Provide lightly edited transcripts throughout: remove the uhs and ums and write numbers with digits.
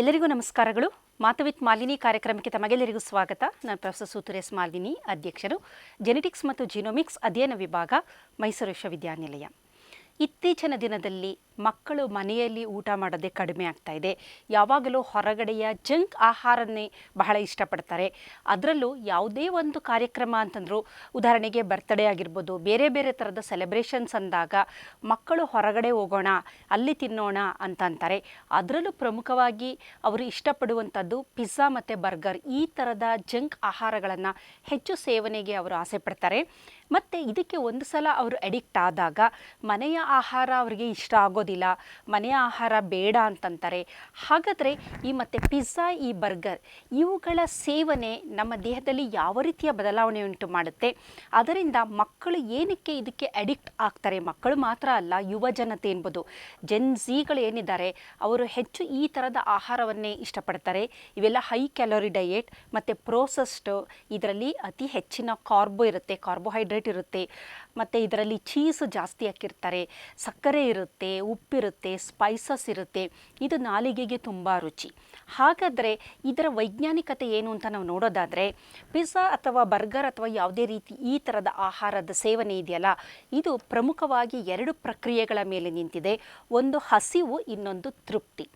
ಎಲ್ಲರಿಗೂ ನಮಸ್ಕಾರಗಳು. ಮಾತು ವಿತ್ ಮಾಲಿನಿ ಕಾರ್ಯಕ್ರಮಕ್ಕೆ ತಮಗೆಲ್ಲರಿಗೂ ಸ್ವಾಗತ. ನಾನು ಪ್ರೊಫೆಸರ್ ಸುತುರೇಸ್ ಮಾಲಿನಿ, ಅಧ್ಯಕ್ಷರು, ಜೆನೆಟಿಕ್ಸ್ ಮತ್ತು ಜಿನೋಮಿಕ್ಸ್ ಅಧ್ಯಯನ ವಿಭಾಗ, ಮೈಸೂರು ವಿಶ್ವವಿದ್ಯಾನಿಲಯ. ಇತ್ತೀಚಿನ ದಿನದಲ್ಲಿ ಮಕ್ಕಳು ಮನೆಯಲ್ಲಿ ಊಟ ಮಾಡೋದೇ ಕಡಿಮೆ ಆಗ್ತಾ ಇದೆ. ಯಾವಾಗಲೂ ಹೊರಗಡೆಯ ಜಂಕ್ ಆಹಾರನ್ನೇ ಬಹಳ ಇಷ್ಟಪಡ್ತಾರೆ. ಅದರಲ್ಲೂ ಯಾವುದೇ ಒಂದು ಕಾರ್ಯಕ್ರಮ ಅಂತಂದರೂ, ಉದಾಹರಣೆಗೆ ಬರ್ತ್ಡೇ ಆಗಿರ್ಬೋದು, ಬೇರೆ ಬೇರೆ ಥರದ ಸೆಲೆಬ್ರೇಷನ್ಸ್ ಅಂದಾಗ ಮಕ್ಕಳು ಹೊರಗಡೆ ಹೋಗೋಣ, ಅಲ್ಲಿ ತಿನ್ನೋಣ ಅಂತ ಅಂತಾರೆ. ಅದರಲ್ಲೂ ಪ್ರಮುಖವಾಗಿ ಅವರು ಇಷ್ಟಪಡುವಂಥದ್ದು ಪಿಜ್ಜಾ ಮತ್ತು ಬರ್ಗರ್, ಈ ಥರದ ಜಂಕ್ ಆಹಾರಗಳನ್ನು ಹೆಚ್ಚು ಸೇವನೆಗೆ ಅವರು ಆಸೆ ಪಡ್ತಾರೆ. ಮತ್ತು ಇದಕ್ಕೆ ಒಂದು ಸಲ ಅವರು ಅಡಿಕ್ಟ್ ಆದಾಗ ಮನೆಯ ಆಹಾರ ಅವರಿಗೆ ಇಷ್ಟ ಆಗೋದಿಲ್ಲ, ಮನೆಯ ಆಹಾರ ಬೇಡ ಅಂತಂತಾರೆ. ಹಾಗಾದರೆ ಈ ಮತ್ತು ಪಿಜ್ಜಾ, ಈ ಬರ್ಗರ್ ಇವುಗಳ ಸೇವನೆ ನಮ್ಮ ದೇಹದಲ್ಲಿ ಯಾವ ರೀತಿಯ ಬದಲಾವಣೆ ಉಂಟು ಮಾಡುತ್ತೆ, ಅದರಿಂದ ಮಕ್ಕಳು ಏನಕ್ಕೆ ಇದಕ್ಕೆ ಅಡಿಕ್ಟ್ ಆಗ್ತಾರೆ? ಮಕ್ಕಳು ಮಾತ್ರ ಅಲ್ಲ, ಯುವ ಜನತೆ ಎನ್ಬೋದು, ಜೆನ್ ಝಿಗಳು ಏನಿದ್ದಾರೆ ಅವರು ಹೆಚ್ಚು ಈ ಥರದ ಆಹಾರವನ್ನೇ ಇಷ್ಟಪಡ್ತಾರೆ. ಇವೆಲ್ಲ ಹೈ ಕ್ಯಾಲೋರಿ ಡಯೆಟ್ ಮತ್ತು ಪ್ರೋಸೆಸ್ಡು, ಇದರಲ್ಲಿ ಅತಿ ಹೆಚ್ಚಿನ ಕಾರ್ಬೋಹೈಡ್ರೇಟ್ ಇರುತ್ತೆ, ಮತ್ತು ಇದರಲ್ಲಿ ಚೀಸ್ ಜಾಸ್ತಿ ಹಾಕಿರ್ತಾರೆ, ಸಕ್ಕರೆ ಇರುತ್ತೆ, ಉಪ್ಪಿರುತ್ತೆ, ಸ್ಪೈಸಸ್ ಇರುತ್ತೆ. ಇದು ನಾಲಿಗೆಗೆ ತುಂಬ ರುಚಿ. ಹಾಗಾದರೆ ಇದರ ವೈಜ್ಞಾನಿಕತೆ ಏನು ಅಂತ ನಾವು ನೋಡೋದಾದರೆ, ಪಿಜ್ಜಾ ಅಥವಾ ಬರ್ಗರ್ ಅಥವಾ ಯಾವುದೇ ರೀತಿ ಈ ಥರದ ಆಹಾರದ ಸೇವನೆ ಇದೆಯಲ್ಲ, ಇದು ಪ್ರಮುಖವಾಗಿ ಎರಡು ಪ್ರಕ್ರಿಯೆಗಳ ಮೇಲೆ ನಿಂತಿದೆ. ಒಂದು ಹಸಿವು, ಇನ್ನೊಂದು ತೃಪ್ತಿ.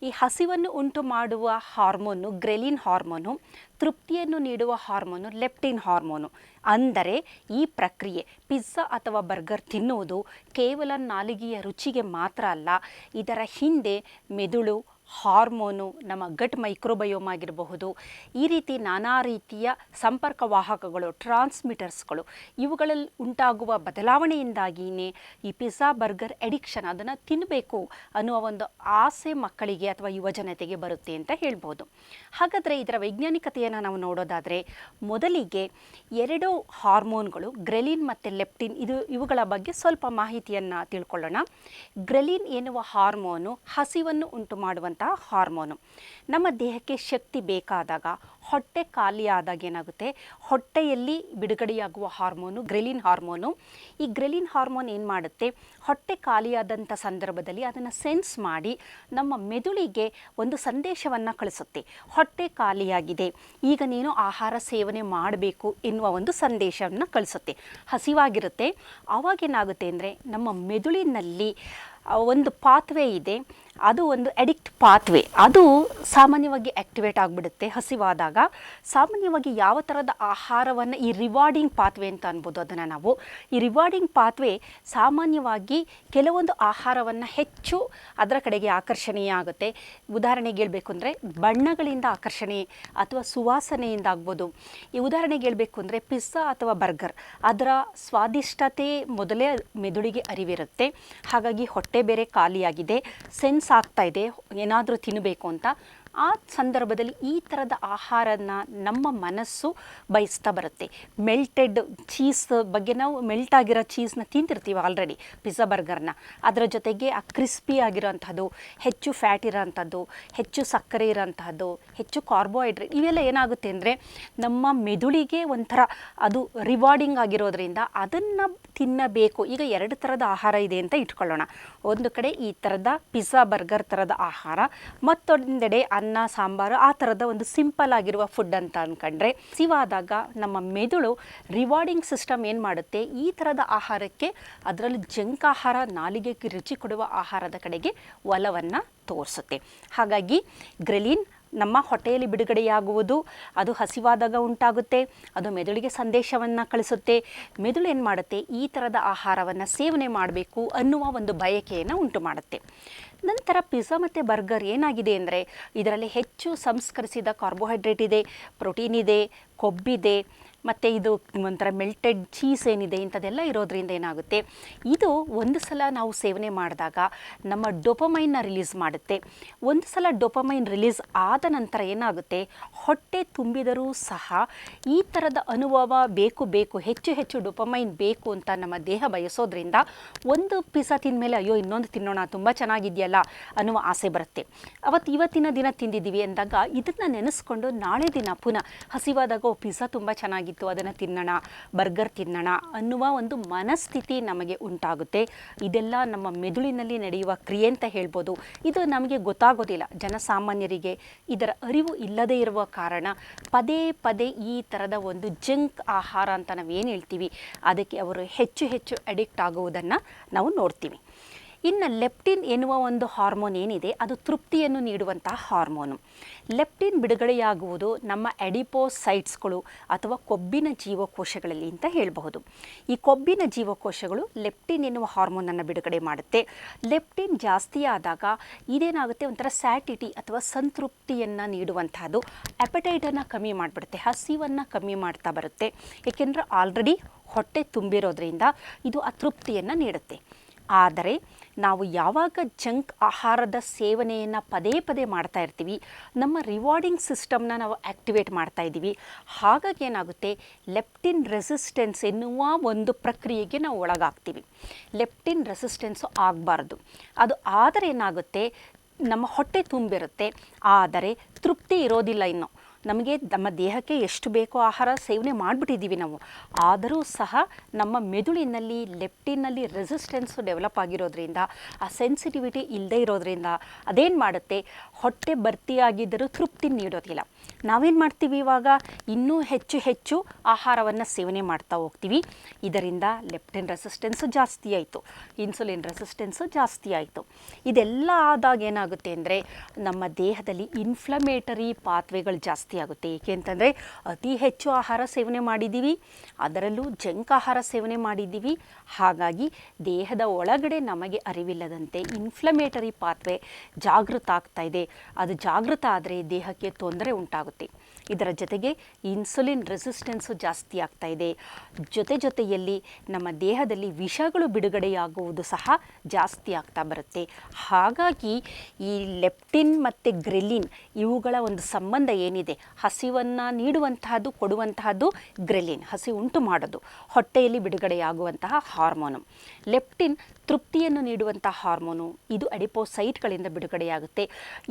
ಈ ಹಸಿವನ್ನು ಉಂಟು ಮಾಡುವ ಹಾರ್ಮೋನು ಗ್ರೆಲಿನ್ ಹಾರ್ಮೋನು, ತೃಪ್ತಿಯನ್ನು ನೀಡುವ ಹಾರ್ಮೋನು ಲೆಪ್ಟಿನ್ ಹಾರ್ಮೋನು. ಅಂದರೆ ಈ ಪ್ರಕ್ರಿಯೆ ಪಿಜ್ಜಾ ಅಥವಾ ಬರ್ಗರ್ ತಿನ್ನುವುದು ಕೇವಲ ನಾಲಿಗೆಯ ರುಚಿಗೆ ಮಾತ್ರ ಅಲ್ಲ, ಇದರ ಹಿಂದೆ ಮೆದುಳು, ಹಾರ್ಮೋನು, ನಮ್ಮ ಗಟ್ ಮೈಕ್ರೋಬಯೋಮ್ ಆಗಿರಬಹುದು, ಈ ರೀತಿ ನಾನಾ ರೀತಿಯ ಸಂಪರ್ಕ ವಾಹಕಗಳು, ಟ್ರಾನ್ಸ್ಮಿಟರ್ಸ್ಗಳು, ಇವುಗಳಲ್ಲಿ ಉಂಟಾಗುವ ಬದಲಾವಣೆಯಿಂದಾಗಿಯೇ ಈ ಪಿಜ್ಜಾ ಬರ್ಗರ್ ಎಡಿಕ್ಷನ್, ಅದನ್ನು ತಿನ್ನಬೇಕು ಅನ್ನುವ ಒಂದು ಆಸೆ ಮಕ್ಕಳಿಗೆ ಅಥವಾ ಯುವಜನತೆಗೆ ಬರುತ್ತೆ ಅಂತ ಹೇಳ್ಬೋದು. ಹಾಗಾದರೆ ಇದರ ವೈಜ್ಞಾನಿಕತೆಯನ್ನು ನಾವು ನೋಡೋದಾದರೆ, ಮೊದಲಿಗೆ ಎರಡು ಹಾರ್ಮೋನ್ಗಳು ಗ್ರೆಲಿನ್ ಮತ್ತು ಲೆಪ್ಟಿನ್, ಇವುಗಳ ಬಗ್ಗೆ ಸ್ವಲ್ಪ ಮಾಹಿತಿಯನ್ನು ತಿಳ್ಕೊಳ್ಳೋಣ. ಗ್ರೆಲಿನ್ ಎನ್ನುವ ಹಾರ್ಮೋನು ಹಸಿವನ್ನು ಉಂಟು ಮಾಡುವಂಥ ಹಾರ್ಮೋನು. ನಮ್ಮ ದೇಹಕ್ಕೆ ಶಕ್ತಿ ಬೇಕಾದಾಗ, ಹೊಟ್ಟೆ ಖಾಲಿ ಆದಾಗ ಏನಾಗುತ್ತೆ, ಹೊಟ್ಟೆಯಲ್ಲಿ ಬಿಡುಗಡೆಯಾಗುವ ಹಾರ್ಮೋನು ಗ್ರೆಲಿನ್ ಹಾರ್ಮೋನು. ಈ ಗ್ರೆಲಿನ್ ಹಾರ್ಮೋನ್ ಏನು ಮಾಡುತ್ತೆ, ಹೊಟ್ಟೆ ಖಾಲಿಯಾದಂಥ ಸಂದರ್ಭದಲ್ಲಿ ಅದನ್ನು ಸೆನ್ಸ್ ಮಾಡಿ ನಮ್ಮ ಮೆದುಳಿಗೆ ಒಂದು ಸಂದೇಶವನ್ನು ಕಳಿಸುತ್ತೆ. ಹೊಟ್ಟೆ ಖಾಲಿಯಾಗಿದೆ, ಈಗ ನೀನು ಆಹಾರ ಸೇವನೆ ಮಾಡಬೇಕು ಎನ್ನುವ ಒಂದು ಸಂದೇಶವನ್ನು ಕಳಿಸುತ್ತೆ. ಹಸಿವಾಗಿರುತ್ತೆ. ಆವಾಗೇನಾಗುತ್ತೆ ಅಂದರೆ, ನಮ್ಮ ಮೆದುಳಿನಲ್ಲಿ ಒಂದು ಪಾತ್ವೇ ಇದೆ, ಅದು ಒಂದು ಅಡಿಕ್ಟ್ ಪಾತ್ವೇ, ಅದು ಸಾಮಾನ್ಯವಾಗಿ ಆ್ಯಕ್ಟಿವೇಟ್ ಆಗಿಬಿಡುತ್ತೆ ಹಸಿವಾದಾಗ. ಸಾಮಾನ್ಯವಾಗಿ ಯಾವ ಥರದ ಆಹಾರವನ್ನು, ಈ ರಿವಾರ್ಡಿಂಗ್ ಪಾತ್ವೇ ಅಂತ ಅನ್ಬೋದು ಅದನ್ನು ನಾವು. ಈ ರಿವಾರ್ಡಿಂಗ್ ಪಾತ್ವೇ ಸಾಮಾನ್ಯವಾಗಿ ಕೆಲವೊಂದು ಆಹಾರವನ್ನು ಹೆಚ್ಚು ಅದರ ಕಡೆಗೆ ಆಕರ್ಷಣೀಯ ಆಗುತ್ತೆ. ಉದಾಹರಣೆಗೆ ಹೇಳಬೇಕು ಅಂದರೆ ಬಣ್ಣಗಳಿಂದ ಆಕರ್ಷಣೆ ಅಥವಾ ಸುವಾಸನೆಯಿಂದ ಆಗ್ಬೋದು. ಈ ಉದಾಹರಣೆಗೆ ಹೇಳಬೇಕು ಅಂದರೆ ಪಿಜ್ಜಾ ಅಥವಾ ಬರ್ಗರ್, ಅದರ ಸ್ವಾದಿಷ್ಟತೆ ಮೊದಲೇ ಮೆದುಳಿಗೆ ಅರಿವಿರುತ್ತೆ. ಹಾಗಾಗಿ ಹೊಟ್ಟೆ ಬೇರೆ ಖಾಲಿಯಾಗಿದೆ, ಸೆನ್ಸ್ ಆಗ್ತಾ ಇದೆ ಏನಾದರೂ ತಿನ್ನಬೇಕು ಅಂತ. ಆ ಸಂದರ್ಭದಲ್ಲಿ ಈ ಥರದ ಆಹಾರನ ನಮ್ಮ ಮನಸ್ಸು ಬಯಸ್ತಾ ಬರುತ್ತೆ. ಮೆಲ್ಟೆಡ್ ಚೀಸ್ ಬಗ್ಗೆ, ನಾವು ಮೆಲ್ಟ್ ಆಗಿರೋ ಚೀಸ್ನ ತಿಂತಿರ್ತೀವಿ ಆಲ್ರೆಡಿ, ಪಿಜ್ಜಾ ಬರ್ಗರ್ನ. ಅದರ ಜೊತೆಗೆ ಆ ಕ್ರಿಸ್ಪಿ ಆಗಿರೋಂಥದ್ದು, ಹೆಚ್ಚು ಫ್ಯಾಟ್ ಇರೋಂಥದ್ದು, ಹೆಚ್ಚು ಸಕ್ಕರೆ ಇರೋಂಥದ್ದು, ಹೆಚ್ಚು ಕಾರ್ಬೋಹೈಡ್ರೇಟ್, ಇವೆಲ್ಲ ಏನಾಗುತ್ತೆ ಅಂದರೆ ನಮ್ಮ ಮೆದುಳಿಗೆ ಒಂಥರ ಅದು ರಿವಾರ್ಡಿಂಗ್ ಆಗಿರೋದ್ರಿಂದ ಅದನ್ನು ತಿನ್ನಬೇಕು. ಈಗ ಎರಡು ಥರದ ಆಹಾರ ಇದೆ ಅಂತ ಇಟ್ಕೊಳ್ಳೋಣ. ಒಂದು ಕಡೆ ಈ ಥರದ ಪಿಜ್ಜಾ ಬರ್ಗರ್ ಥರದ ಆಹಾರ, ಮತ್ತೊಂದೆಡೆ ಅನ್ನ ಸಾಂಬಾರು, ಆ ಥರದ ಒಂದು ಸಿಂಪಲ್ ಆಗಿರುವ ಫುಡ್ ಅಂತ ಅಂದ್ಕೊಂಡ್ರೆ, ಸಿವಾದಾಗ ನಮ್ಮ ಮೆದುಳು ರಿವಾರ್ಡಿಂಗ್ ಸಿಸ್ಟಮ್ ಏನು ಮಾಡುತ್ತೆ, ಈ ಥರದ ಆಹಾರಕ್ಕೆ, ಅದರಲ್ಲಿ ಜಂಕ್ ಆಹಾರ, ನಾಲಿಗೆಗೆ ರುಚಿ ಕೊಡುವ ಆಹಾರದ ಕಡೆಗೆ ಒಲವನ್ನು ತೋರಿಸುತ್ತೆ. ಹಾಗಾಗಿ ಗ್ರೆಲಿನ್ ನಮ್ಮ ಹೊಟ್ಟೆಯಲ್ಲಿ ಬಿಡುಗಡೆಯಾಗುವುದು, ಅದು ಹಸಿವಾದಾಗ ಉಂಟಾಗುತ್ತೆ, ಅದು ಮೆದುಳಿಗೆ ಸಂದೇಶವನ್ನು ಕಳಿಸುತ್ತೆ. ಮೆದುಳು ಏನು ಮಾಡುತ್ತೆ, ಈ ಥರದ ಆಹಾರವನ್ನು ಸೇವನೆ ಮಾಡಬೇಕು ಅನ್ನುವ ಒಂದು ಬಯಕೆಯನ್ನು ಉಂಟು ಮಾಡುತ್ತೆ. ನಂತರ ಪಿಜ್ಜಾ ಮತ್ತು ಬರ್ಗರ್ ಏನಾಗಿದೆ ಅಂದರೆ, ಇದರಲ್ಲಿ ಹೆಚ್ಚು ಸಂಸ್ಕರಿಸಿದ ಕಾರ್ಬೋಹೈಡ್ರೇಟ್ ಇದೆ, ಪ್ರೋಟೀನ್ ಇದೆ, ಕೊಬ್ಬಿದೆ, ಮತ್ತು ಇದು ಒಂಥರ ಮೆಲ್ಟೆಡ್ ಚೀಸ್ ಏನಿದೆ, ಇಂಥದ್ದೆಲ್ಲ ಇರೋದ್ರಿಂದ ಏನಾಗುತ್ತೆ, ಇದು ಒಂದು ಸಲ ನಾವು ಸೇವನೆ ಮಾಡಿದಾಗ ನಮ್ಮ ಡೋಪಮೈನ್ನ ರಿಲೀಸ್ ಮಾಡುತ್ತೆ. ಒಂದು ಸಲ ಡೋಪಮೈನ್ ರಿಲೀಸ್ ಆದ ನಂತರ ಏನಾಗುತ್ತೆ, ಹೊಟ್ಟೆ ತುಂಬಿದರೂ ಸಹ ಈ ಥರದ ಅನುಭವ ಬೇಕು, ಹೆಚ್ಚು ಡೋಪಮೈನ್ ಬೇಕು ಅಂತ ನಮ್ಮ ದೇಹ ಬಯಸೋದ್ರಿಂದ ಒಂದು ಪಿಜ್ಜಾ ತಿಂದಮೇಲೆ ಅಯ್ಯೋ ಇನ್ನೊಂದು ತಿನ್ನೋಣ, ತುಂಬ ಚೆನ್ನಾಗಿದೆಯಲ್ಲ ಅನ್ನುವ ಆಸೆ ಬರುತ್ತೆ. ಇವತ್ತಿನ ದಿನ ತಿಂದಿದ್ದೀವಿ ಅಂದಾಗ ಇದನ್ನು ನೆನೆಸ್ಕೊಂಡು ನಾಳೆ ದಿನ ಪುನಃ ಹಸಿವಾದಾಗ ಪಿಜ್ಜಾ ತುಂಬ ಚೆನ್ನಾಗಿದೆ ಆಯಿತು ಅದನ್ನು ತಿನ್ನೋಣ, ಬರ್ಗರ್ ತಿನ್ನೋಣ ಅನ್ನುವ ಒಂದು ಮನಸ್ಥಿತಿ ನಮಗೆ ಉಂಟಾಗುತ್ತೆ. ಇದೆಲ್ಲ ನಮ್ಮ ಮೆದುಳಿನಲ್ಲಿ ನಡೆಯುವ ಕ್ರಿಯೆ ಅಂತ ಹೇಳ್ಬೋದು. ಇದು ನಮಗೆ ಗೊತ್ತಾಗೋದಿಲ್ಲ, ಜನಸಾಮಾನ್ಯರಿಗೆ ಇದರ ಅರಿವು ಇಲ್ಲದೇ ಇರುವ ಕಾರಣ ಪದೇ ಪದೇ ಈ ಥರದ ಒಂದು ಜಂಕ್ ಆಹಾರ ಅಂತ ನಾವೇನು ಹೇಳ್ತೀವಿ ಅದಕ್ಕೆ ಅವರು ಹೆಚ್ಚು ಹೆಚ್ಚು ಅಡಿಕ್ಟ್ ಆಗುವುದನ್ನು ನಾವು ನೋಡ್ತೀವಿ. ಇನ್ನು ಲೆಪ್ಟಿನ್ ಎನ್ನುವ ಒಂದು ಹಾರ್ಮೋನ್ ಏನಿದೆ ಅದು ತೃಪ್ತಿಯನ್ನು ನೀಡುವಂತಹ ಹಾರ್ಮೋನು. ಲೆಪ್ಟಿನ್ ಬಿಡುಗಡೆಯಾಗುವುದು ನಮ್ಮ ಎಡಿಪೋಸೈಟ್ಸ್ಗಳು ಅಥವಾ ಕೊಬ್ಬಿನ ಜೀವಕೋಶಗಳಲ್ಲಿ ಅಂತ ಹೇಳಬಹುದು. ಈ ಕೊಬ್ಬಿನ ಜೀವಕೋಶಗಳು ಲೆಪ್ಟಿನ್ ಎನ್ನುವ ಹಾರ್ಮೋನನ್ನು ಬಿಡುಗಡೆ ಮಾಡುತ್ತೆ. ಲೆಪ್ಟಿನ್ ಜಾಸ್ತಿ ಆದಾಗ ಇದೇನಾಗುತ್ತೆ, ಒಂಥರ ಸ್ಯಾಟಿಟಿ ಅಥವಾ ಸಂತೃಪ್ತಿಯನ್ನು ನೀಡುವಂತಹದ್ದು, ಅಪಟೈಟನ್ನು ಕಮ್ಮಿ ಮಾಡಿಬಿಡುತ್ತೆ, ಹಸಿವನ್ನು ಕಮ್ಮಿ ಮಾಡ್ತಾ ಬರುತ್ತೆ. ಏಕೆಂದರೆ ಆಲ್ರೆಡಿ ಹೊಟ್ಟೆ ತುಂಬಿರೋದ್ರಿಂದ ಇದು ಅತೃಪ್ತಿಯನ್ನು ನೀಡುತ್ತೆ. ಆದರೆ ನಾವು ಯಾವಾಗ ಜಂಕ್ ಆಹಾರದ ಸೇವನೆಯನ್ನು ಪದೇ ಪದೇ ಮಾಡ್ತಾ ಇರ್ತೀವಿ, ನಮ್ಮ ರಿವಾರ್ಡಿಂಗ್ ಸಿಸ್ಟಮ್ನ ನಾವು ಆ್ಯಕ್ಟಿವೇಟ್ ಮಾಡ್ತಾ ಇದ್ದೀವಿ. ಹಾಗಾಗಿ ಏನಾಗುತ್ತೆ, ಲೆಪ್ಟಿನ್ ರೆಸಿಸ್ಟೆನ್ಸ್ ಎನ್ನುವ ಒಂದು ಪ್ರಕ್ರಿಯೆಗೆ ನಾವು ಒಳಗಾಗ್ತೀವಿ. ಲೆಪ್ಟಿನ್ ರೆಸಿಸ್ಟೆನ್ಸು ಆಗಬಾರ್ದು. ಅದು ಆದರೆ ಏನಾಗುತ್ತೆ, ನಮ್ಮ ಹೊಟ್ಟೆ ತುಂಬಿರುತ್ತೆ, ಆದರೆ ತೃಪ್ತಿ ಇರೋದಿಲ್ಲ. ಇನ್ನು ನಮಗೆ ನಮ್ಮ ದೇಹಕ್ಕೆ ಎಷ್ಟು ಬೇಕೋ ಆಹಾರ ಸೇವನೆ ಮಾಡಿಬಿಟ್ಟಿದ್ದೀವಿ ನಾವು, ಆದರೂ ಸಹ ನಮ್ಮ ಮೆದುಳಿನಲ್ಲಿ ಲೆಪ್ಟಿನ್ನಲ್ಲಿ ರೆಸಿಸ್ಟೆನ್ಸು ಡೆವಲಪ್ ಆಗಿರೋದ್ರಿಂದ, ಆ ಸೆನ್ಸಿಟಿವಿಟಿ ಇಲ್ಲದೇ ಇರೋದ್ರಿಂದ ಅದೇನು ಮಾಡುತ್ತೆ, ಹೊಟ್ಟೆ ಭರ್ತಿಯಾಗಿದ್ದರೂ ತೃಪ್ತಿ ನೀಡೋದಿಲ್ಲ. ನಾವೇನು ಮಾಡ್ತೀವಿ, ಇವಾಗ ಇನ್ನೂ ಹೆಚ್ಚು ಹೆಚ್ಚು ಆಹಾರವನ್ನು ಸೇವನೆ ಮಾಡ್ತಾ ಹೋಗ್ತೀವಿ. ಇದರಿಂದ ಲೆಪ್ಟಿನ್ ರೆಸಿಸ್ಟೆನ್ಸು ಜಾಸ್ತಿ ಆಯಿತು, ಇನ್ಸುಲಿನ್ ರೆಸಿಸ್ಟೆನ್ಸು ಜಾಸ್ತಿ ಆಯಿತು. ಇದೆಲ್ಲ ಆದಾಗ ಏನಾಗುತ್ತೆ ಅಂದರೆ ನಮ್ಮ ದೇಹದಲ್ಲಿ ಇನ್ಫ್ಲಮೇಟರಿ ಪಾತ್ವೆಗಳು ಜಾಸ್ತಿ ಆಗುತ್ತೆ. ಏಕೆ ಅಂತಂದರೆ ಅತಿ ಹೆಚ್ಚು ಆಹಾರ ಸೇವನೆ ಮಾಡಿದ್ದೀವಿ, ಅದರಲ್ಲೂ ಜಂಕ್ ಆಹಾರ ಸೇವನೆ ಮಾಡಿದ್ದೀವಿ. ಹಾಗಾಗಿ ದೇಹದ ಒಳಗಡೆ ನಮಗೆ ಅರಿವಿಲ್ಲದಂತೆ ಇನ್ಫ್ಲಮೇಟರಿ ಪಾತ್ವೆ ಜಾಗೃತ ಆಗ್ತಾ ಇದೆ. ಅದು ಜಾಗೃತ ಆದರೆ ದೇಹಕ್ಕೆ ತೊಂದರೆ ಉಂಟಾಗುತ್ತೆ. ಇದರ ಜೊತೆಗೆ ಇನ್ಸುಲಿನ್ ರೆಸಿಸ್ಟೆನ್ಸು ಜಾಸ್ತಿ ಆಗ್ತಾ ಇದೆ. ಜೊತೆಯಲ್ಲಿ ನಮ್ಮ ದೇಹದಲ್ಲಿ ವಿಷಗಳು ಬಿಡುಗಡೆಯಾಗುವುದು ಸಹ ಜಾಸ್ತಿ ಆಗ್ತಾ ಬರುತ್ತೆ. ಹಾಗಾಗಿ ಈ ಲೆಪ್ಟಿನ್ ಮತ್ತು ಗ್ರೆಲಿನ್ ಇವುಗಳ ಒಂದು ಸಂಬಂಧ ಏನಿದೆ, ಹಸಿವನ್ನು ನೀಡುವಂತಹದ್ದು, ಕೊಡುವಂತಹದ್ದು ಗ್ರೆಲಿನ್, ಹಸಿ ಉಂಟು ಮಾಡೋದು, ಹೊಟ್ಟೆಯಲ್ಲಿ ಬಿಡುಗಡೆಯಾಗುವಂತಹ ಹಾರ್ಮೋನು. ಲೆಪ್ಟಿನ್ ತೃಪ್ತಿಯನ್ನು ನೀಡುವಂಥ ಹಾರ್ಮೋನು, ಇದು ಅಡಿಪೋಸೈಟ್ಗಳಿಂದ ಬಿಡುಗಡೆಯಾಗುತ್ತೆ.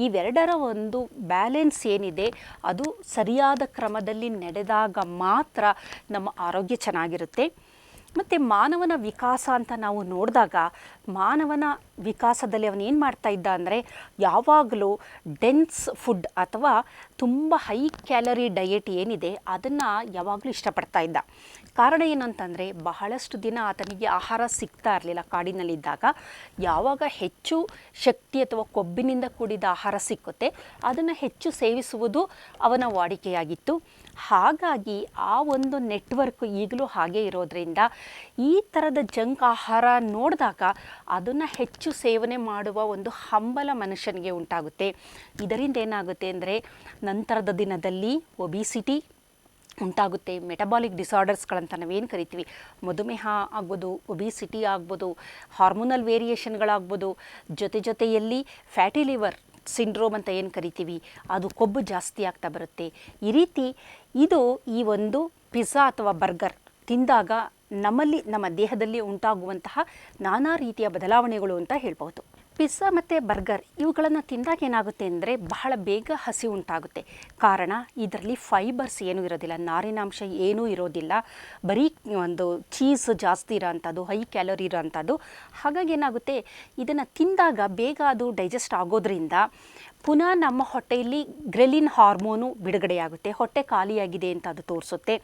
ಇವೆರಡರ ಒಂದು ಬ್ಯಾಲೆನ್ಸ್ ಏನಿದೆ ಅದು ಸರಿಯಾದ ಕ್ರಮದಲ್ಲಿ ನಡೆದಾಗ ಮಾತ್ರ ನಮ್ಮ ಆರೋಗ್ಯ ಚೆನ್ನಾಗಿರುತ್ತೆ. ಮತ್ತು ಮಾನವನ ವಿಕಾಸ ಅಂತ ನಾವು ನೋಡಿದಾಗ, ಮಾನವನ ವಿಕಾಸದಲ್ಲಿ ಅವನೇನು ಮಾಡ್ತಾ ಇದ್ದ ಅಂದರೆ ಯಾವಾಗಲೂ ಡೆನ್ಸ್ ಫುಡ್ ಅಥವಾ ತುಂಬ ಹೈ ಕ್ಯಾಲರಿ ಡಯೆಟ್ ಏನಿದೆ ಅದನ್ನು ಯಾವಾಗಲೂ ಇಷ್ಟಪಡ್ತಾ ಇದ್ದ. ಕಾರಣ ಏನಂತಂದರೆ ಬಹಳಷ್ಟು ದಿನ ಆತನಿಗೆ ಆಹಾರ ಸಿಗ್ತಾ ಇರಲಿಲ್ಲ ಕಾಡಿನಲ್ಲಿದ್ದಾಗ. ಯಾವಾಗ ಹೆಚ್ಚು ಶಕ್ತಿ ಅಥವಾ ಕೊಬ್ಬಿನಿಂದ ಕೂಡಿದ ಆಹಾರ ಸಿಕ್ಕುತ್ತೆ ಅದನ್ನು ಹೆಚ್ಚು ಸೇವಿಸುವುದು ಅವನ ವಾಡಿಕೆಯಾಗಿತ್ತು. ಹಾಗಾಗಿ ಆ ಒಂದು ನೆಟ್ವರ್ಕ್ ಈಗಲೂ ಹಾಗೆ ಇರೋದ್ರಿಂದ ಈ ಥರದ ಜಂಕ್ ಆಹಾರ ನೋಡಿದಾಗ ಅದನ್ನು ಹೆಚ್ಚು ಸೇವನೆ ಮಾಡುವ ಒಂದು ಹಂಬಲ ಮನುಷ್ಯನಿಗೆ ಉಂಟಾಗುತ್ತೆ. ಇದರಿಂದ ಏನಾಗುತ್ತೆ ಅಂದರೆ ನಂತರದ ದಿನದಲ್ಲಿ ಒಬಿಸಿಟಿ ಉಂಟಾಗುತ್ತೆ. ಮೆಟಬಾಲಿಕ್ ಡಿಸಾರ್ಡರ್ಸ್ಗಳಂತ ನಾವೇನು ಕರಿತೀವಿ, ಮಧುಮೇಹ ಆಗ್ಬೋದು, ಒಬಿಸಿಟಿ ಆಗ್ಬೋದು, ಹಾರ್ಮೋನಲ್ ವೇರಿಯೇಷನ್ಗಳಾಗ್ಬೋದು, ಜೊತೆಯಲ್ಲಿ ಫ್ಯಾಟಿ ಲಿವರ್ ಸಿಂಡ್ರೋಮ್ ಅಂತ ಏನು ಕರಿತೀವಿ ಅದು ಕೊಬ್ಬು ಜಾಸ್ತಿ ಆಗ್ತಾ ಬರುತ್ತೆ. ಈ ರೀತಿ ಈ ಒಂದು ಪಿಜ್ಜಾ ಅಥವಾ ಬರ್ಗರ್ ತಿಂದಾಗ ನಮ್ಮ ದೇಹದಲ್ಲಿ ಉಂಟಾಗುವಂತಹ ನಾನಾ ರೀತಿಯ ಬದಲಾವಣೆಗಳು ಅಂತ ಹೇಳ್ಬೋದು. ಪಿಜ್ಜಾ ಮತ್ತು ಬರ್ಗರ್ ಇವುಗಳನ್ನು ತಿಂದಾಗ ಏನಾಗುತ್ತೆ ಅಂದರೆ ಬಹಳ ಬೇಗ ಹಸಿ ಉಂಟಾಗುತ್ತೆ. ಕಾರಣ ಇದರಲ್ಲಿ ಫೈಬರ್ಸ್ ಏನೂ ಇರೋದಿಲ್ಲ, ನಾರಿನಾಂಶ ಏನೂ ಇರೋದಿಲ್ಲ, ಬರೀ ಒಂದು ಚೀಸ್ ಜಾಸ್ತಿ ಇರೋಂಥದ್ದು, ಹೈ ಕ್ಯಾಲೋರಿ ಇರೋಂಥದ್ದು. ಹಾಗಾಗಿ ಏನಾಗುತ್ತೆ, ಇದನ್ನು ತಿಂದಾಗ ಬೇಗ ಅದು ಡೈಜೆಸ್ಟ್ ಆಗೋದ್ರಿಂದ ಪುನಃ ನಮ್ಮ ಹೊಟ್ಟೆಯಲ್ಲಿ ಗ್ರೆಲಿನ್ ಹಾರ್ಮೋನು ಬಿಡುಗಡೆಯಾಗುತ್ತೆ. ಹೊಟ್ಟೆ ಖಾಲಿಯಾಗಿದೆ ಅಂತ ಅದು ತೋರಿಸುತ್ತೆ.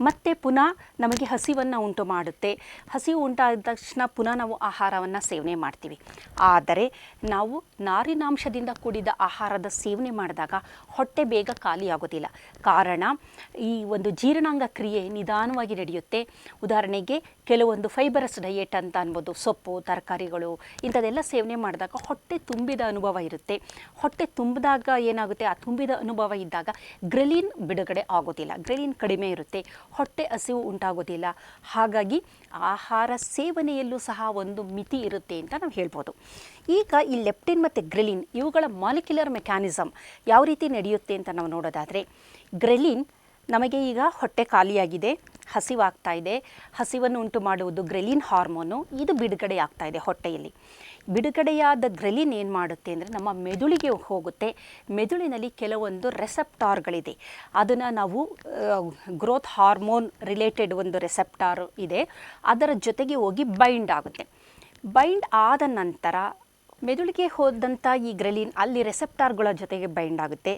ಮತ್ತು ಪುನಃ ನಮಗೆ ಹಸಿವನ್ನು ಉಂಟು ಮಾಡುತ್ತೆ. ಹಸಿವು ಉಂಟಾದ ತಕ್ಷಣ ಪುನಃ ನಾವು ಆಹಾರವನ್ನು ಸೇವನೆ ಮಾಡ್ತೀವಿ. ಆದರೆ ನಾವು ನಾರಿನಾಂಶದಿಂದ ಕೂಡಿದ ಆಹಾರದ ಸೇವನೆ ಮಾಡಿದಾಗ ಹೊಟ್ಟೆ ಬೇಗ ಖಾಲಿ ಆಗೋದಿಲ್ಲ. ಕಾರಣ ಈ ಒಂದು ಜೀರ್ಣಾಂಗ ಕ್ರಿಯೆ ನಿಧಾನವಾಗಿ ನಡೆಯುತ್ತೆ. ಉದಾಹರಣೆಗೆ ಕೆಲವೊಂದು ಫೈಬರಸ್ ಡಯೆಟ್ ಅಂತ ಅನ್ಬೋದು, ಸೊಪ್ಪು ತರಕಾರಿಗಳು ಇಂಥದ್ದೆಲ್ಲ ಸೇವನೆ ಮಾಡಿದಾಗ ಹೊಟ್ಟೆ ತುಂಬಿದ ಅನುಭವ ಇರುತ್ತೆ. ಹೊಟ್ಟೆ ತುಂಬಿದಾಗ ಏನಾಗುತ್ತೆ, ಆ ತುಂಬಿದ ಅನುಭವ ಇದ್ದಾಗ ಗ್ರೆಲಿನ್ ಬಿಡುಗಡೆ ಆಗೋದಿಲ್ಲ, ಗ್ರೆಲಿನ್ ಕಡಿಮೆ ಇರುತ್ತೆ, ಹೊಟ್ಟೆ ಹಸಿವು ಉಂಟಾಗೋದಿಲ್ಲ. ಹಾಗಾಗಿ ಆಹಾರ ಸೇವನೆಯಲ್ಲೂ ಸಹ ಒಂದು ಮಿತಿ ಇರುತ್ತೆ ಅಂತ ನಾವು ಹೇಳ್ಬೋದು. ಈಗ ಈ ಲೆಪ್ಟಿನ್ ಮತ್ತು ಗ್ರೆಲಿನ್ ಇವುಗಳ ಮಾಲಿಕ್ಯುಲರ್ ಮೆಕ್ಯಾನಿಸಮ್ ಯಾವ ರೀತಿ ನಡೆಯುತ್ತೆ ಅಂತ ನಾವು ನೋಡೋದಾದರೆ, ಗ್ರೆಲಿನ್ ನಮಗೆ ಈಗ ಹೊಟ್ಟೆ ಖಾಲಿಯಾಗಿದೆ, ಹಸಿವಾಗ್ತಾ ಇದೆ, ಹಸಿವನ್ನು ಉಂಟು ಮಾಡುವುದು ಗ್ರೆಲಿನ್ ಹಾರ್ಮೋನು, ಇದು ಬಿಡುಗಡೆ ಆಗ್ತಾ ಇದೆ ಹೊಟ್ಟೆಯಲ್ಲಿ. ಬಿಡುಗಡೆಯಾದ ಗ್ರೆಲಿನ್ ಏನು ಮಾಡುತ್ತೆ ಅಂದರೆ ನಮ್ಮ ಮೆದುಳಿಗೆ ಹೋಗುತ್ತೆ. ಮೆದುಳಿನಲ್ಲಿ ಕೆಲವೊಂದು ರೆಸೆಪ್ಟಾರ್ಗಳಿದೆ. ಅದನ್ನು ನಾವು ಗ್ರೋತ್ ಹಾರ್ಮೋನ್ ರಿಲೇಟೆಡ್ ಒಂದು ರೆಸೆಪ್ಟಾರ್ ಇದೆ, ಅದರ ಜೊತೆಗೆ ಹೋಗಿ ಬೈಂಡ್ ಆಗುತ್ತೆ. ಬೈಂಡ್ ಆದ ನಂತರ ಮೆದುಳಿಗೆ ಹೋದಂಥ ಈ ಗ್ರೆಲಿನ್ ಅಲ್ಲಿ ರೆಸೆಪ್ಟಾರ್ಗಳ ಜೊತೆಗೆ ಬೈಂಡ್ ಆಗುತ್ತೆ.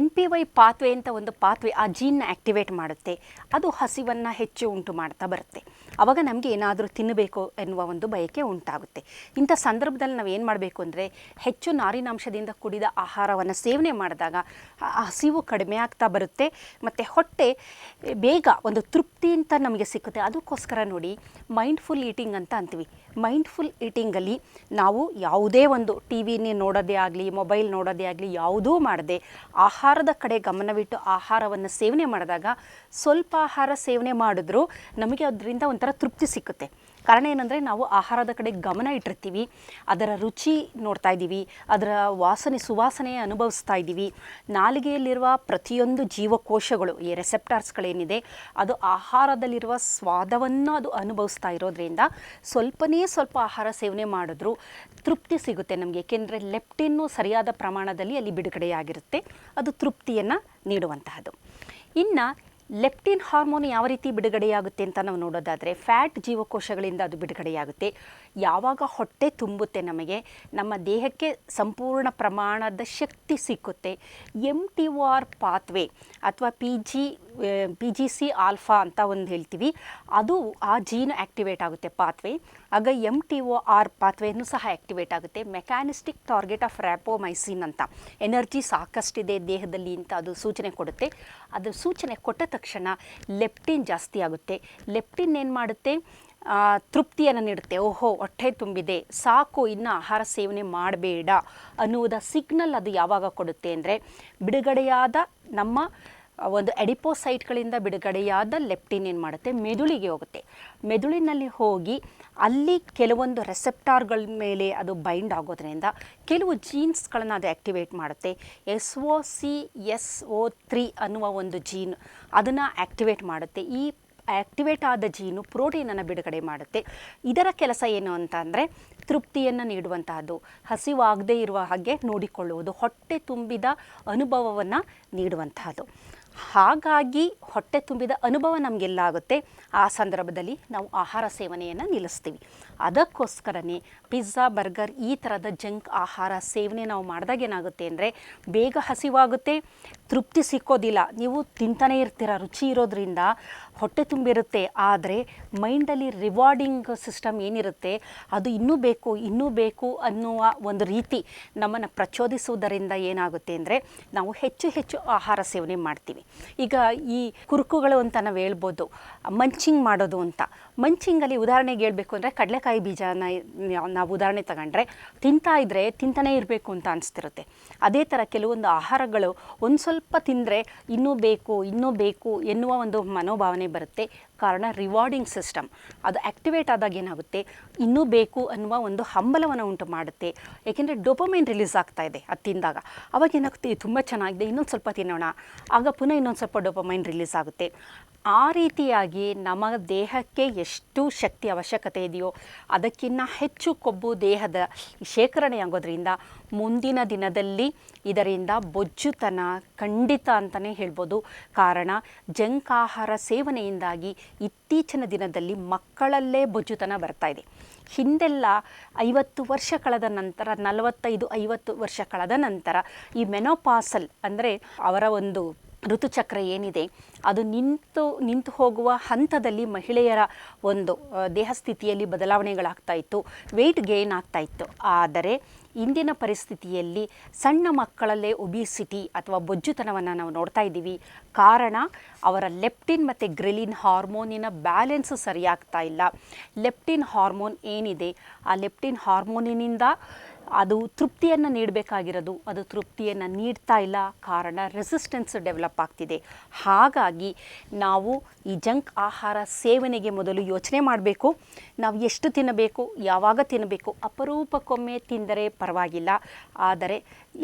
NPY ಪಾತ್ವೆ ಅಂತ ಒಂದು ಪಾತ್ವೆ ಆ ಜೀನ್ನ ಆ್ಯಕ್ಟಿವೇಟ್ ಮಾಡುತ್ತೆ. ಅದು ಹಸಿವನ್ನು ಹೆಚ್ಚು ಉಂಟು ಮಾಡ್ತಾ ಬರುತ್ತೆ. ಆವಾಗ ನಮಗೆ ಏನಾದರೂ ತಿನ್ನಬೇಕು ಎನ್ನುವ ಒಂದು ಬಯಕೆ ಉಂಟಾಗುತ್ತೆ. ಇಂಥ ಸಂದರ್ಭದಲ್ಲಿ ನಾವು ಏನು ಮಾಡಬೇಕು ಅಂದರೆ ಹೆಚ್ಚು ನಾರಿನಾಂಶದಿಂದ ಕೂಡಿದ ಆಹಾರವನ್ನು ಸೇವನೆ ಮಾಡಿದಾಗ ಹಸಿವು ಕಡಿಮೆ ಆಗ್ತಾ ಬರುತ್ತೆ ಮತ್ತು ಹೊಟ್ಟೆ ಬೇಗ ಒಂದು ತೃಪ್ತಿ ಅಂತ ನಮಗೆ ಸಿಕ್ಕುತ್ತೆ. ಅದಕ್ಕೋಸ್ಕರ ನೋಡಿ ಮೈಂಡ್ಫುಲ್ ಈಟಿಂಗ್ ಅಂತ ಅಂತೀವಿ. ಮೈಂಡ್ಫುಲ್ ಈಟಿಂಗಲ್ಲಿ ನಾವು ಯಾವುದೇ ಒಂದು ಟಿ ವಿನೇ ನೋಡೋದೇ ಆಗಲಿ, ಮೊಬೈಲ್ ನೋಡೋದೇ ಆಗಲಿ, ಯಾವುದೂ ಮಾಡದೆ ಆಹಾರದ ಕಡೆ ಗಮನವಿಟ್ಟು ಆಹಾರವನ್ನು ಸೇವನೆ ಮಾಡಿದಾಗ ಸ್ವಲ್ಪ ಆಹಾರ ಸೇವನೆ ಮಾಡಿದ್ರೂ ನಮಗೆ ಅದರಿಂದ ಒಂಥರ ತೃಪ್ತಿ ಸಿಕ್ಕುತ್ತೆ. ಕಾರಣ ಏನಂದರೆ ನಾವು ಆಹಾರದ ಕಡೆ ಗಮನ ಇಟ್ಟಿರ್ತೀವಿ, ಅದರ ರುಚಿ ನೋಡ್ತಾ ಇದ್ದೀವಿ, ಅದರ ಸುವಾಸನೆ ಅನುಭವಿಸ್ತಾ ಇದ್ದೀವಿ. ನಾಲಿಗೆಯಲ್ಲಿರುವ ಪ್ರತಿಯೊಂದು ಜೀವಕೋಶಗಳು, ಈ ರೆಸೆಪ್ಟಾರ್ಸ್ಗಳೇನಿದೆ, ಅದು ಆಹಾರದಲ್ಲಿರುವ ಸ್ವಾದವನ್ನು ಅದು ಅನುಭವಿಸ್ತಾ ಇರೋದ್ರಿಂದ ಸ್ವಲ್ಪ ಆಹಾರ ಸೇವನೆ ಮಾಡಿದ್ರೂ ತೃಪ್ತಿ ಸಿಗುತ್ತೆ ನಮಗೆ. ಏಕೆಂದರೆ ಲೆಪ್ಟಿನ್ನು ಸರಿಯಾದ ಪ್ರಮಾಣದಲ್ಲಿ ಅಲ್ಲಿ ಬಿಡುಗಡೆಯಾಗಿರುತ್ತೆ, ಅದು ತೃಪ್ತಿಯನ್ನು ನೀಡುವಂತಹದ್ದು. ಇನ್ನು ಲೆಪ್ಟಿನ್ ಹಾರ್ಮೋನ್ ಯಾವ ರೀತಿ ಬಿಡುಗಡೆಯಾಗುತ್ತೆ ಅಂತ ನಾವು ನೋಡೋದಾದರೆ ಫ್ಯಾಟ್ ಜೀವಕೋಶಗಳಿಂದ ಅದು ಬಿಡುಗಡೆಯಾಗುತ್ತೆ. ಯಾವಾಗ ಹೊಟ್ಟೆ ತುಂಬುತ್ತೆ ನಮಗೆ, ನಮ್ಮ ದೇಹಕ್ಕೆ ಸಂಪೂರ್ಣ ಪ್ರಮಾಣದ ಶಕ್ತಿ ಸಿಕ್ಕುತ್ತೆ, MTOR ಪಾತ್ವೆ ಅಥವಾ PGC ಆಲ್ಫಾ ಅಂತ ಒಂದು ಹೇಳ್ತೀವಿ, ಅದು ಆ ಜೀನ್ ಆ್ಯಕ್ಟಿವೇಟ್ ಆಗುತ್ತೆ ಪಾತ್ವೆ. ಆಗ MTOR ಪಾತ್ವೆಯನ್ನು ಸಹ ಆ್ಯಕ್ಟಿವೇಟ್ ಆಗುತ್ತೆ. ಮೆಕ್ಯಾನಿಸ್ಟಿಕ್ ಟಾರ್ಗೆಟ್ ಆಫ್ ರ್ಯಾಪೋಮೈಸಿನ್ ಅಂತ, ಎನರ್ಜಿ ಸಾಕಷ್ಟಿದೆ ದೇಹದಲ್ಲಿ ಅಂತ ಅದು ಸೂಚನೆ ಕೊಡುತ್ತೆ. ಅದು ಸೂಚನೆ ಕೊಟ್ಟ ತಕ್ಷಣ ಲೆಪ್ಟಿನ್ ಜಾಸ್ತಿ ಆಗುತ್ತೆ. ಲೆಪ್ಟಿನ್ ಏನು ಮಾಡುತ್ತೆ, ತೃಪ್ತಿಯನ್ನು ನೀಡುತ್ತೆ. ಓಹೋ, ಹೊಟ್ಟೆ ತುಂಬಿದೆ, ಸಾಕು, ಇನ್ನು ಆಹಾರ ಸೇವನೆ ಮಾಡಬೇಡ ಅನ್ನುವುದ ಸಿಗ್ನಲ್ ಅದು ಯಾವಾಗ ಕೊಡುತ್ತೆ ಅಂದರೆ ಬಿಡುಗಡೆಯಾದ ನಮ್ಮ ಒಂದು ಎಡಿಪೋಸೈಟ್ಗಳಿಂದ ಬಿಡುಗಡೆಯಾದ ಲೆಪ್ಟಿನ್ ಏನು ಮಾಡುತ್ತೆ, ಮೆದುಳಿಗೆ ಹೋಗುತ್ತೆ. ಮೆದುಳಿನಲ್ಲಿ ಹೋಗಿ ಅಲ್ಲಿ ಕೆಲವೊಂದು ರೆಸೆಪ್ಟಾರ್ಗಳ ಮೇಲೆ ಅದು ಬೈಂಡ್ ಆಗೋದ್ರಿಂದ ಕೆಲವು ಜೀನ್ಸ್ಗಳನ್ನು ಅದು ಆ್ಯಕ್ಟಿವೇಟ್ ಮಾಡುತ್ತೆ. SOCSO3 ಅನ್ನುವ ಒಂದು ಜೀನ್ ಅದನ್ನು ಆ್ಯಕ್ಟಿವೇಟ್ ಮಾಡುತ್ತೆ. ಈ ಆ್ಯಕ್ಟಿವೇಟ್ ಆದ ಜೀನು ಪ್ರೋಟೀನನ್ನು ಬಿಡುಗಡೆ ಮಾಡುತ್ತೆ. ಇದರ ಕೆಲಸ ಏನು ಅಂತ ಅಂದರೆ ತೃಪ್ತಿಯನ್ನು ನೀಡುವಂತಹದ್ದು, ಹಸಿವಾಗದೇ ಇರುವ ಹಾಗೆ ನೋಡಿಕೊಳ್ಳುವುದು, ಹೊಟ್ಟೆ ತುಂಬಿದ ಅನುಭವವನ್ನು ನೀಡುವಂತಹದ್ದು. ಹಾಗಾಗಿ ಹೊಟ್ಟೆ ತುಂಬಿದ ಅನುಭವ ನಮಗೆಲ್ಲ ಆಗುತ್ತೆ. ಆ ಸಂದರ್ಭದಲ್ಲಿ ನಾವು ಆಹಾರ ಸೇವನೆಯನ್ನು ನಿಲ್ಲಿಸ್ತೀವಿ. ಅದಕ್ಕೋಸ್ಕರನೇ ಪಿಜ್ಜಾ, ಬರ್ಗರ್ ಈ ಥರದ ಜಂಕ್ ಆಹಾರ ಸೇವನೆ ನಾವು ಮಾಡಿದಾಗ ಏನಾಗುತ್ತೆ ಅಂದರೆ ಬೇಗ ಹಸಿವಾಗುತ್ತೆ, ತೃಪ್ತಿ ಸಿಕ್ಕೋದಿಲ್ಲ. ನೀವು ತಿಂತಾನೆ ಇರ್ತೀರ, ರುಚಿ ಇರೋದ್ರಿಂದ ಹೊಟ್ಟೆ ತುಂಬಿರುತ್ತೆ. ಆದರೆ ಮೈಂಡಲ್ಲಿ ರಿವಾರ್ಡಿಂಗ್ ಸಿಸ್ಟಮ್ ಏನಿರುತ್ತೆ ಅದು ಇನ್ನೂ ಬೇಕು ಅನ್ನುವ ಒಂದು ರೀತಿ ನಮ್ಮನ್ನು ಪ್ರಚೋದಿಸುವುದರಿಂದ ಏನಾಗುತ್ತೆ ಅಂದರೆ ನಾವು ಹೆಚ್ಚು ಆಹಾರ ಸೇವನೆ ಮಾಡ್ತೀವಿ. ಈಗ ಈ ಕುರುಕುಗಳು ಅಂತ ನಾವು ಹೇಳ್ಬೋದು, ಮಂಚಿಂಗ್ ಮಾಡೋದು ಅಂತ. ಮಂಚಿಂಗಲ್ಲಿ ಉದಾಹರಣೆಗೆ ಹೇಳಬೇಕು ಅಂದರೆ ಕಡಲೆಕಾಯಿ ಬೀಜನ ನಾವು ಉದಾಹರಣೆ ತಗೊಂಡ್ರೆ ತಿಂತಾನೇ ಇರಬೇಕು ಅಂತ ಅನಿಸ್ತಿರುತ್ತೆ. ಅದೇ ಥರ ಕೆಲವೊಂದು ಆಹಾರಗಳು ಒಂದು ಸ್ವಲ್ಪ ತಿಂದರೆ ಇನ್ನೂ ಬೇಕು ಎನ್ನುವ ಒಂದು ಮನೋಭಾವನೆ ಬರುತ್ತೆ. ಕಾರಣ ರಿವಾರ್ಡಿಂಗ್ ಸಿಸ್ಟಮ್ ಅದು ಆ್ಯಕ್ಟಿವೇಟ್ ಆದಾಗ ಏನಾಗುತ್ತೆ, ಇನ್ನೂ ಬೇಕು ಅನ್ನುವ ಒಂದು ಹಂಬಲವನ್ನು ಉಂಟು ಮಾಡುತ್ತೆ. ಏಕೆಂದರೆ ಡೋಪಮೈನ್ ರಿಲೀಸ್ ಆಗ್ತಾ ಇದೆ ಅದು ತಿಂದಾಗ. ಅವಾಗ ಏನಾಗುತ್ತೆ, ತುಂಬ ಚೆನ್ನಾಗಿದೆ, ಇನ್ನೊಂದು ಸ್ವಲ್ಪ ತಿನ್ನೋಣ, ಆಗ ಪುನಃ ಇನ್ನೊಂದು ಸ್ವಲ್ಪ ಡೋಪಮೈನ್ ರಿಲೀಸ್ ಆಗುತ್ತೆ. ಆ ರೀತಿಯಾಗಿ ನಮ್ಮ ದೇಹಕ್ಕೆ ಎಷ್ಟು ಶಕ್ತಿ ಅವಶ್ಯಕತೆ ಇದೆಯೋ ಅದಕ್ಕಿಂತ ಹೆಚ್ಚು ಕೊಬ್ಬು ದೇಹದ ಶೇಖರಣೆ ಆಗೋದ್ರಿಂದ ಮುಂದಿನ ದಿನದಲ್ಲಿ ಇದರಿಂದ ಬೊಜ್ಜುತನ ಖಂಡಿತ ಅಂತಲೇ ಹೇಳ್ಬೋದು. ಕಾರಣ ಜಂಕ್ ಆಹಾರ ಸೇವನೆಯಿಂದಾಗಿ ಇತ್ತೀಚಿನ ದಿನದಲ್ಲಿ ಮಕ್ಕಳಲ್ಲೇ ಬೊಜ್ಜುತನ ಬರ್ತಾ ಇದೆ. ಹಿಂದೆಲ್ಲ 50 ವರ್ಷ ಕಳೆದ ನಂತರ, 45-50 ವರ್ಷ ಕಳೆದ ನಂತರ ಈ ಮೆನೋಪಾಸಲ್ ಅಂದರೆ ಅವರ ಒಂದು ಋತುಚಕ್ರ ಏನಿದೆ ಅದು ನಿಂತು ಹೋಗುವ ಹಂತದಲ್ಲಿ ಮಹಿಳೆಯರ ಒಂದು ದೇಹ ಸ್ಥಿತಿಯಲ್ಲಿ ಬದಲಾವಣೆಗಳಾಗ್ತಾ ಇತ್ತು, ವೆಯ್ಟ್ ಗೇನ್ ಆಗ್ತಾ ಇತ್ತು. ಆದರೆ ಇಂದಿನ ಪರಿಸ್ಥಿತಿಯಲ್ಲಿ ಸಣ್ಣ ಮಕ್ಕಳಲ್ಲೇ ಒಬಿಸಿಟಿ ಅಥವಾ ಬೊಜ್ಜುತನವನ್ನು ನಾವು ನೋಡ್ತಾ ಇದ್ದೀವಿ. ಕಾರಣ ಅವರ ಲೆಪ್ಟಿನ್ ಮತ್ತು ಗ್ರೆಲಿನ್ ಹಾರ್ಮೋನಿನ ಬ್ಯಾಲೆನ್ಸ್ ಸರಿಯಾಗ್ತಾ ಇಲ್ಲ. ಲೆಪ್ಟಿನ್ ಹಾರ್ಮೋನ್ ಏನಿದೆ, ಆ ಲೆಪ್ಟಿನ್ ಹಾರ್ಮೋನಿನಿಂದ ಅದು ತೃಪ್ತಿಯನ್ನು ನೀಡಬೇಕಾಗಿರೋದು ಅದು ತೃಪ್ತಿಯನ್ನು ನೀಡ್ತಾ ಇಲ್ಲ. ಕಾರಣ ರೆಸಿಸ್ಟೆನ್ಸ್ ಡೆವಲಪ್ ಆಗ್ತಿದೆ. ಹಾಗಾಗಿ ನಾವು ಈ ಜಂಕ್ ಆಹಾರ ಸೇವನೆಗೆ ಮೊದಲು ಯೋಚನೆ ಮಾಡಬೇಕು. ನಾವು ಎಷ್ಟು ತಿನ್ನಬೇಕು, ಯಾವಾಗ ತಿನ್ನಬೇಕು. ಅಪರೂಪಕ್ಕೊಮ್ಮೆ ತಿಂದರೆ ಪರವಾಗಿಲ್ಲ, ಆದರೆ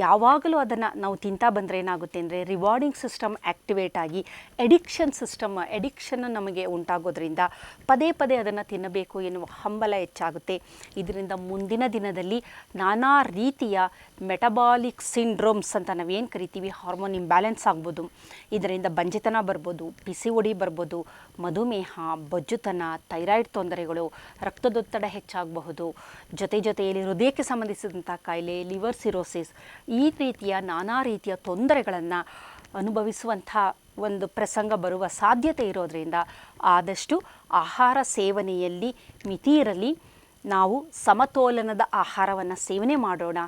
ಯಾವಾಗಲೂ ಅದನ್ನು ನಾವು ತಿಂತಾ ಬಂದರೆ ಏನಾಗುತ್ತೆ ಅಂದರೆ ರಿವಾರ್ಡಿಂಗ್ ಸಿಸ್ಟಮ್ ಆ್ಯಕ್ಟಿವೇಟ್ ಆಗಿ ಎಡಿಕ್ಷನ್ ನಮಗೆ ಉಂಟಾಗೋದ್ರಿಂದ ಪದೇ ಪದೇ ಅದನ್ನು ತಿನ್ನಬೇಕು ಎನ್ನುವ ಹಂಬಲ ಹೆಚ್ಚಾಗುತ್ತೆ. ಇದರಿಂದ ಮುಂದಿನ ದಿನದಲ್ಲಿ ನಾನಾ ರೀತಿಯ ಮೆಟಬಾಲಿಕ್ ಸಿಂಡ್ರೋಮ್ಸ್ ಅಂತ ನಾವೇನು ಕರಿತೀವಿ, ಹಾರ್ಮೋನ್ ಇಂಬ್ಯಾಲೆನ್ಸ್ ಆಗ್ಬೋದು. ಇದರಿಂದ ಬಂಜೆತನ ಬರ್ಬೋದು, PCOD ಬರ್ಬೋದು, ಮಧುಮೇಹ, ಬೊಜ್ಜುತನ, ಥೈರಾಯ್ಡ್ ತೊಂದರೆಗಳು, ರಕ್ತದೊತ್ತಡ ಹೆಚ್ಚಾಗಬಹುದು. ಜೊತೆಯಲ್ಲಿ ಹೃದಯಕ್ಕೆ ಸಂಬಂಧಿಸಿದಂಥ ಕಾಯಿಲೆ, ಲಿವರ್ ಸಿರೋಸಿಸ್, ಈ ರೀತಿಯ ನಾನಾ ರೀತಿಯ ತೊಂದರೆಗಳನ್ನು ಅನುಭವಿಸುವಂಥ ಒಂದು ಪ್ರಸಂಗ ಬರುವ ಸಾಧ್ಯತೆ ಇರೋದರಿಂದ ಆದಷ್ಟು ಆಹಾರ ಸೇವನೆಯಲ್ಲಿ ಮಿತಿ ಇರಲಿ. ನಾವು ಸಮತೋಲನದ ಆಹಾರವನ್ನು ಸೇವನೆ ಮಾಡೋಣ.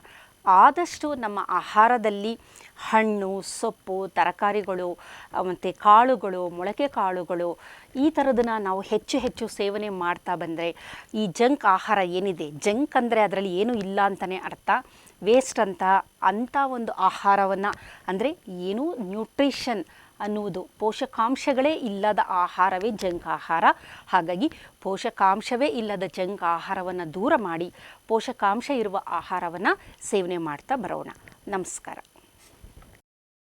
ಆದಷ್ಟು ನಮ್ಮ ಆಹಾರದಲ್ಲಿ ಹಣ್ಣು, ಸೊಪ್ಪು, ತರಕಾರಿಗಳು ಮತ್ತು ಕಾಳುಗಳು, ಮೊಳಕೆ ಕಾಳುಗಳು ಈ ಥರದನ್ನು ನಾವು ಹೆಚ್ಚು ಸೇವನೆ ಮಾಡ್ತಾ ಬಂದರೆ ಈ ಜಂಕ್ ಆಹಾರ ಏನಿದೆ, ಜಂಕ್ ಅಂದರೆ ಅದರಲ್ಲಿ ಏನೂ ಇಲ್ಲ ಅಂತಲೇ ಅರ್ಥ, ವೇಸ್ಟ್ ಅಂಥ ಒಂದು ಆಹಾರವನ್ನು ಅಂದರೆ ಏನು ನ್ಯೂಟ್ರಿಷನ್ ಅನ್ನುವುದು ಪೋಷಕಾಂಶಗಳೇ ಇಲ್ಲದ ಆಹಾರವೇ ಜಂಕ್ ಆಹಾರ. ಹಾಗಾಗಿ ಪೋಷಕಾಂಶವೇ ಇಲ್ಲದ ಜಂಕ್ ಆಹಾರವನ್ನು ದೂರ ಮಾಡಿ ಪೋಷಕಾಂಶ ಇರುವ ಆಹಾರವನ್ನು ಸೇವನೆ ಮಾಡ್ತಾ ಬರೋಣ. ನಮಸ್ಕಾರ.